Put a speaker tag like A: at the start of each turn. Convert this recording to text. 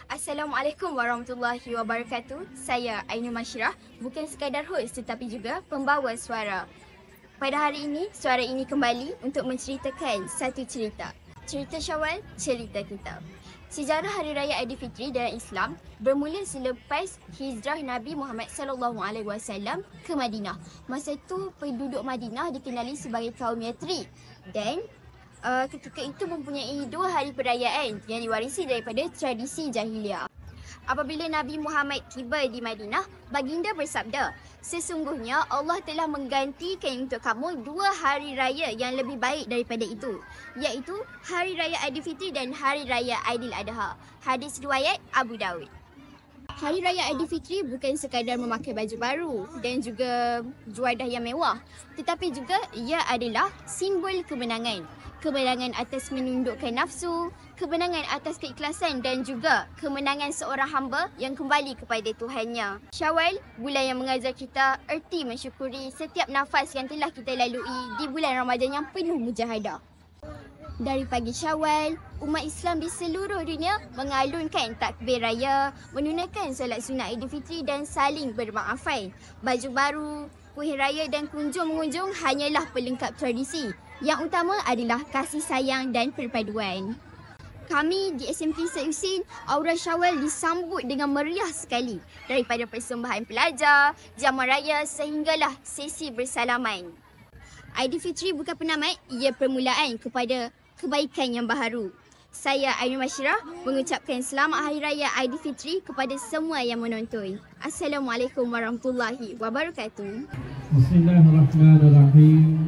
A: Assalamualaikum warahmatullahi wabarakatuh. Saya Ainul Mashirah, bukan sekadar host tetapi juga pembawa suara. Pada hari ini, suara ini kembali untuk menceritakan satu cerita. Cerita Syawal, cerita kita. Sejarah Hari Raya Aidilfitri dalam Islam bermula selepas hijrah Nabi Muhammad SAW ke Madinah. Masa itu penduduk Madinah dikenali sebagai kaum Yathrib dan ketika itu mempunyai 2 hari perayaan yang diwarisi daripada tradisi jahiliah. Apabila Nabi Muhammad tiba di Madinah, baginda bersabda, sesungguhnya Allah telah menggantikan untuk kamu 2 hari raya yang lebih baik daripada itu, iaitu Hari Raya Aidilfitri dan Hari Raya Aidiladha. Hadis riwayat Abu Daud. Hari Raya Aidilfitri bukan sekadar memakai baju baru dan juga juadah yang mewah, tetapi juga ia adalah simbol kemenangan. Kemenangan atas menundukkan nafsu, kemenangan atas keikhlasan dan juga kemenangan seorang hamba yang kembali kepada Tuhannya. Syawal, bulan yang mengajar kita erti mensyukuri setiap nafas yang telah kita lalui di bulan Ramadan yang penuh mujahadah. Dari pagi Syawal, umat Islam di seluruh dunia mengalunkan takbir raya, menunaikan solat sunat Aidilfitri dan saling bermaafan. Baju baru, kuih raya dan kunjung-mengunjung hanyalah pelengkap tradisi. Yang utama adalah kasih sayang dan perpaduan. Kami di SMP Syed Hussein, Aura Syawal disambut dengan meriah sekali. Daripada persembahan pelajar, jamuan raya sehinggalah sesi bersalaman. Aidilfitri bukan penamat, ia permulaan kepada kebaikan yang baharu. Saya Ainul Mashirah mengucapkan selamat Hari Raya Aidilfitri kepada semua yang menonton. Assalamualaikum warahmatullahi wabarakatuh.
B: Bismillahirrahmanirrahim.